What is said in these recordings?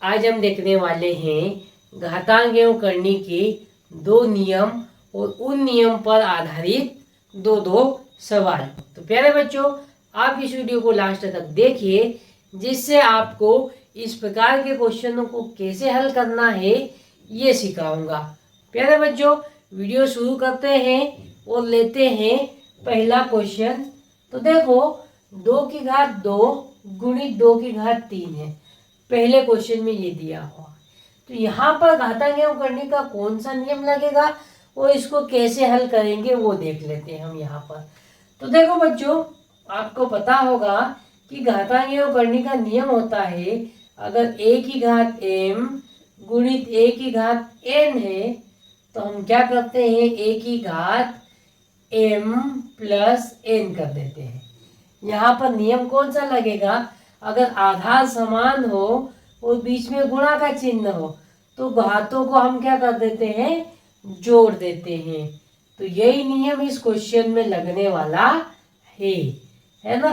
आज हम देखने वाले हैं घातांक एवं करनी के दो नियम और उन नियम पर आधारित दो सवाल। तो प्यारे बच्चों, आप इस वीडियो को लास्ट तक देखिए, जिससे आपको इस प्रकार के क्वेश्चनों को कैसे हल करना है ये सिखाऊंगा। प्यारे बच्चों, वीडियो शुरू करते हैं और लेते हैं पहला क्वेश्चन। तो देखो, 2 की घात 2 गुणित 2 की घात 3 है। पहले क्वेश्चन में ये दिया हुआ, तो यहाँ पर घातांक एवं करने का कौन सा नियम लगेगा और इसको कैसे हल करेंगे वो देख लेते हैं हम यहाँ पर। तो देखो बच्चों, आपको पता होगा कि घातांक एवं करने का नियम होता है, अगर a की घात m गुणित a की घात n है तो हम क्या करते हैं, a की घात m प्लस n कर देते हैं। यहाँ पर नियम कौन सा लगेगा, अगर आधार समान हो और बीच में गुणा का चिन्ह हो तो घातों को हम क्या कर देते हैं, जोड़ देते हैं। तो यही नियम इस क्वेश्चन में लगने वाला है ना।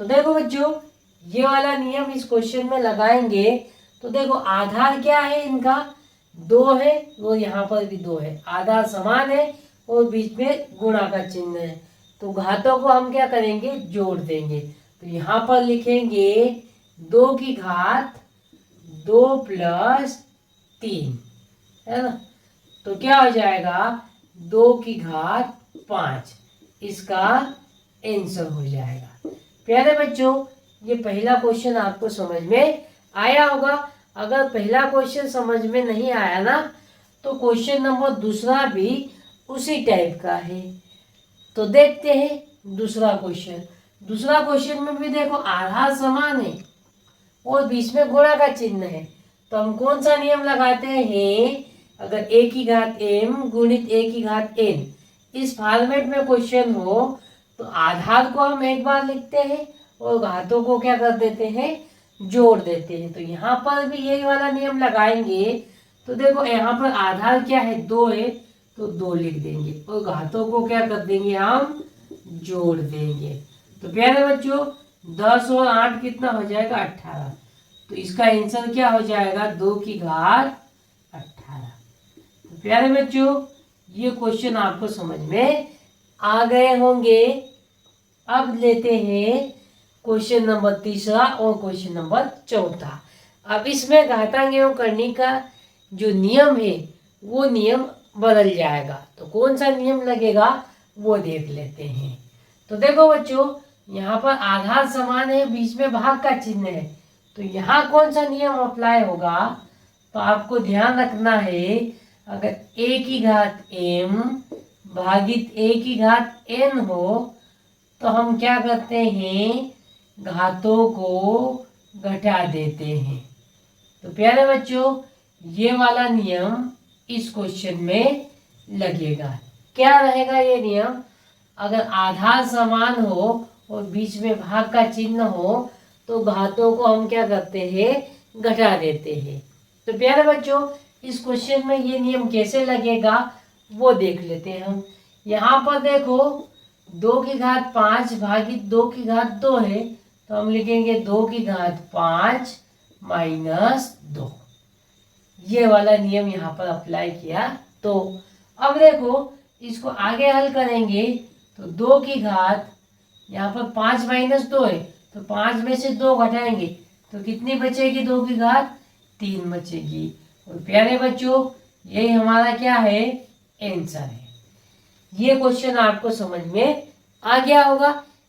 तो देखो बच्चों, ये वाला नियम इस क्वेश्चन में लगाएंगे तो देखो आधार क्या है, इनका 2 है, वो यहाँ पर भी 2 है, आधार समान है और बीच में गुणा का चिन्ह है। तो घातों को हम क्या करेंगे, जोड़ देंगे। तो यहाँ पर लिखेंगे 2 की घात 2 प्लस 3, है ना। तो क्या हो जाएगा, 2 की घात 5, इसका आंसर हो जाएगा। प्यारे बच्चों, ये पहला क्वेश्चन आपको समझ में आया होगा। अगर पहला क्वेश्चन समझ में नहीं आया ना, तो क्वेश्चन नंबर दूसरा भी उसी टाइप का है। तो देखते हैं दूसरा क्वेश्चन। दूसरा क्वेश्चन में भी देखो आधार समान है और बीच में गुणा का चिन्ह है, तो हम कौन सा नियम लगाते हैं, अगर a की घात m गुणित a की घात n इस फॉर्मेट में क्वेश्चन हो तो आधार को हम एक बार लिखते हैं और घातों को क्या कर देते हैं, जोड़ देते हैं। तो यहाँ पर भी यही वाला नियम लगाएंगे। तो देखो यहाँ पर आधार क्या है, 2 है, तो 2 लिख देंगे और घातों को क्या कर देंगे, हम जोड़ देंगे। तो प्यारे बच्चों, 10 और 8 कितना हो जाएगा, 18। तो इसका आंसर क्या हो जाएगा, 2 की घात 18। तो प्यारे बच्चों, ये क्वेश्चन आपको समझ में आ गए होंगे। अब लेते हैं क्वेश्चन नंबर तीसरा और क्वेश्चन नंबर चौथा। अब इसमें घातांक एवं करने का जो नियम है वो नियम बदल जाएगा। तो कौन सा नियम लगेगा वो देख लेते हैं। तो देखो बच्चों, यहाँ पर आधार समान है, बीच में भाग का चिन्ह है, तो यहाँ कौन सा नियम अप्लाई होगा, तो आपको ध्यान रखना है, अगर a की घात m भागित a की घात n हो तो हम क्या करते हैं, घातों को घटा देते हैं। तो प्यारे बच्चों, ये वाला नियम इस क्वेश्चन में लगेगा। क्या रहेगा ये नियम, अगर आधार समान हो और बीच में भाग का चिन्ह हो तो घातों को हम क्या करते हैं, घटा देते हैं। तो प्यारे बच्चों, इस क्वेश्चन में ये नियम कैसे लगेगा वो देख लेते हैं हम। यहाँ पर देखो 2 की घात 5 भागित 2 की घात 2 है, तो हम लिखेंगे 2 की घात 5 माइनस 2। ये वाला नियम यहाँ पर अप्लाई किया। तो अब देखो, इसको आगे हल करेंगे तो 2 की घात, यहाँ पर 5 माइनस 2 है, तो 5 में से 2 घटाएंगे तो कितनी बचेगी, 2 की घात 3 बचेगी। और प्यारे बच्चों, यही हमारा क्या है, आंसर है। ये क्वेश्चन आपको समझ में आ गया होगा।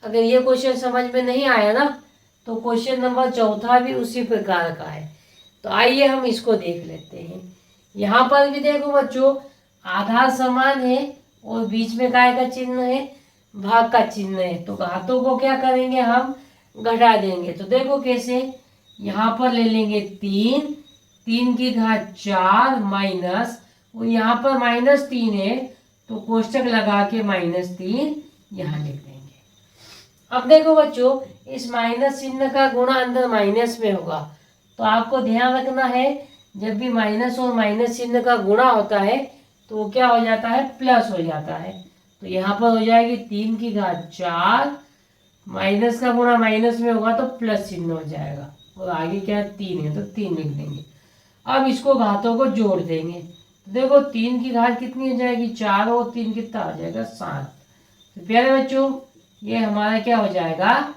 अगर ये क्वेश्चन समझ में नहीं आया ना, तो क्वेश्चन नंबर चौथा भी उसी प्रकार का है। तो आइए हम इसको देख लेते हैं। यहाँ पर भी देखो बच्चों, आधार समान है और बीच में काय का चिन्ह है, भाग का चिन्ह है, तो घातों को क्या करेंगे, हम घटा देंगे। तो देखो कैसे, यहाँ पर ले लेंगे 3 की घात 4 माइनस, और यहाँ पर -3 है तो कोष्टक लगा के -3 यहाँ लिख देंगे। अब देखो बच्चों, इस माइनस चिन्ह का गुणा अंदर माइनस में होगा, तो आपको ध्यान रखना है, जब भी माइनस और माइनस चिन्ह का गुणा होता है तो वो क्या हो जाता है, प्लस हो जाता है। तो यहाँ पर हो जाएगी 3 की घात 4, माइनस का गुणा माइनस में होगा तो प्लस चिन्ह हो जाएगा। और आगे क्या है 3 है तो 3 लिख देंगे। अब इसको घातों को जोड़ देंगे। देखो 3 की घात कितनी हो जाएगी 4 और 3 कितना आ जाएगा 7। तो प्यारे बच्चों ये हमारा क्या हो जाएगा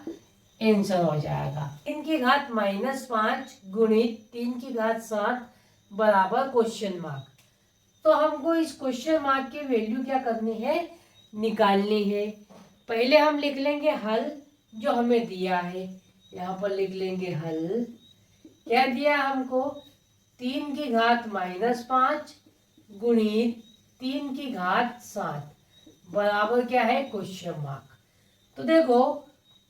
आंसर हो जाएगा। 3 की घात -5 गुणित 3 की घात 7 बराबर क्वेश्चन मार्क। तो हमको इस क्वेश्चन मार्क की वैल्यू क्या करनी है निकालनी है। पहले हम लिख लेंगे हल जो हमें दिया है। यहाँ पर लिख लेंगे हल। क्या दिया हमको 3 की घात -5 गुणित 3 की घात 7 बराबर क्या है क्वेश्चन मार्क। तो देखो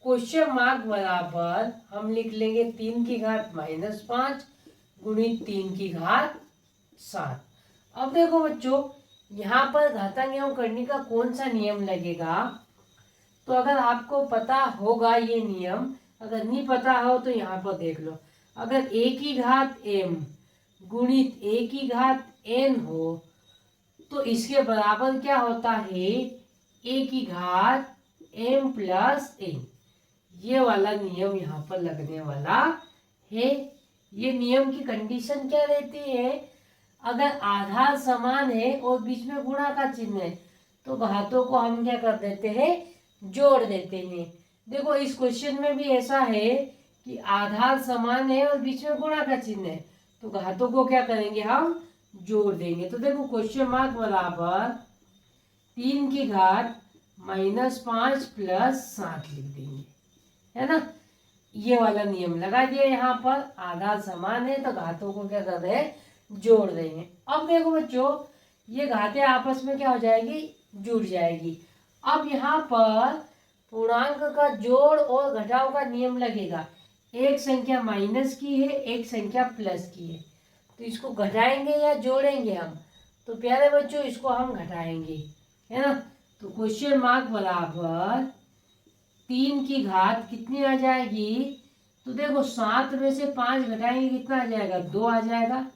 क्वेश्चन मार्क बराबर हम लिख लेंगे 3 की घात -5 गुणित 3 की घात 7। अब देखो बच्चों यहाँ पर घातांक एवं करने का कौन सा नियम लगेगा। तो अगर आपको पता होगा ये नियम, अगर नहीं पता हो तो यहाँ पर देख लो। अगर a की घात m गुणित a की घात n हो तो इसके बराबर क्या होता है a की घात m प्लस n। ये वाला नियम यहाँ पर लगने वाला है। ये नियम की कंडीशन क्या रहती है, अगर आधार समान है और बीच में गुणा का चिन्ह है तो घातों को हम क्या कर देते हैं जोड़ देते हैं। देखो इस क्वेश्चन में भी ऐसा है कि आधार समान है और बीच में गुणा का चिन्ह है तो घातों को क्या करेंगे हम जोड़ देंगे। तो देखो क्वेश्चन मार्क बराबर 3 की घात -5 प्लस 7 लिख देंगे, है ना। ये वाला नियम लगा दिया। यहाँ पर आधार समान है तो घातों को क्या कर रहे हैं जोड़ देंगे। अब देखो बच्चों ये घातें आपस में क्या हो जाएगी जुड़ जाएगी। अब यहाँ पर पूर्णांक का जोड़ और घटाव का नियम लगेगा। एक संख्या माइनस की है एक संख्या प्लस की है तो इसको घटाएंगे या जोड़ेंगे हम। तो प्यारे बच्चों इसको हम घटाएंगे, है ना। तो क्वेश्चन मार्क बराबर 3 की घात कितनी आ जाएगी। तो देखो 7 में से 5 घटाएंगे कितना आ जाएगा 2 आ जाएगा।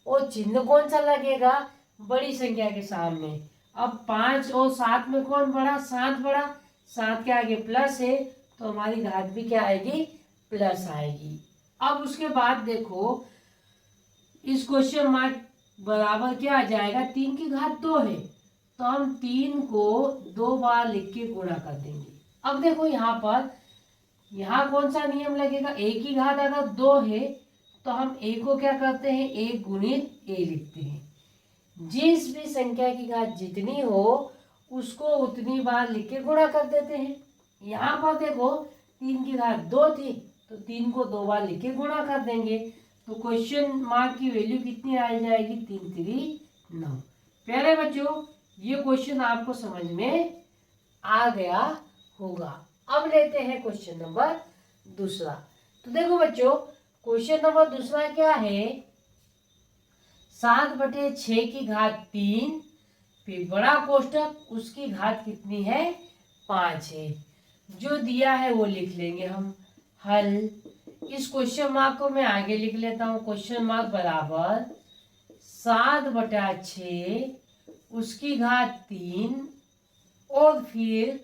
और चिन्ह कौन सा लगेगा बड़ी संख्या के सामने। अब 5 और 7 में कौन बड़ा 7 बड़ा। 7 के आगे प्लस है तो हमारी घात भी क्या आएगी प्लस आएगी। अब उसके बाद देखो इस क्वेश्चन मार्क बराबर क्या आ जाएगा 3 की घात 2 है तो हम 3 को 2 बार लिख के गुणा कर देंगे। अब देखो यहाँ पर यहाँ कौन सा नियम लगेगा a की घात अगर 2 है तो हम a को क्या करते हैं a गुणित a लिखते हैं। जिस भी संख्या की घात जितनी हो उसको उतनी बार लिख के गुणा कर देते हैं। यहाँ पर देखो 3 की घात 2 थी तो 3 को 2 बार लिख के गुणा कर देंगे। तो क्वेश्चन मार्क की वैल्यू कितनी आ जाएगी 3 3 9। प्यारे बच्चों ये क्वेश्चन आपको समझ में आ गया होगा। अब लेते हैं क्वेश्चन नंबर दूसरा। तो देखो बच्चों क्वेश्चन नंबर दूसरा क्या है 7/6 की घात 3 फिर बड़ा कोष्टक उसकी घात कितनी है 5 है। जो दिया है वो लिख लेंगे हम हल। इस क्वेश्चन मार्क को मैं आगे लिख लेता हूँ। क्वेश्चन मार्क बराबर 7/6 उसकी घात 3 और फिर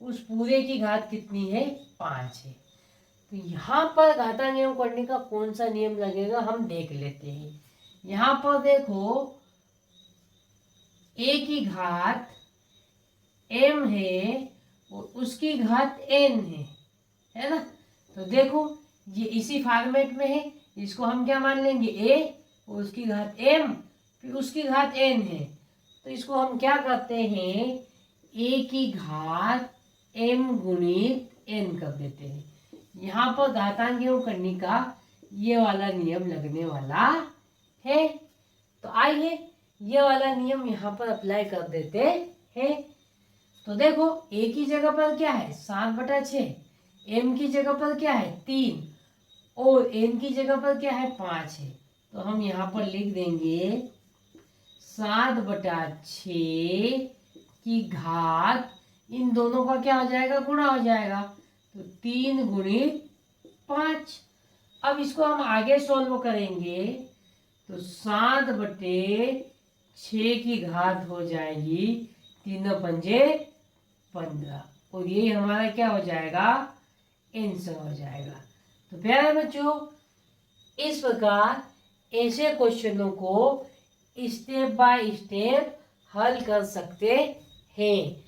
उस पूरे की घात कितनी है 5 है। तो यहाँ पर घातांक एवं करने का कौन सा नियम लगेगा हम देख लेते हैं। यहाँ पर देखो a की घात m है और उसकी घात n है ना। तो देखो ये इसी फॉर्मेट में है इसको हम क्या मान लेंगे a और उसकी घात m फिर उसकी घात n है। तो इसको हम क्या करते हैं a की घात m गुणित n कर देते हैं। यहाँ पर घातांक एवं करने का ये वाला नियम लगने वाला है। तो आइए ये वाला नियम यहाँ पर अप्लाई कर देते हैं। तो देखो a की जगह पर क्या है 7/6, m की जगह पर क्या है 3 और n की जगह पर क्या है 5 है। तो हम यहाँ पर लिख देंगे 7/6 की घात इन दोनों का क्या हो जाएगा गुणा हो जाएगा तो 3 गुणित 5। अब इसको हम आगे सॉल्व करेंगे तो 7/6 की घात हो जाएगी 3 पंजे 15 और ये हमारा क्या हो जाएगा आंसर हो जाएगा। तो प्यारे बच्चों, इस प्रकार ऐसे क्वेश्चनों को स्टेप बाय स्टेप हल कर सकते हैं।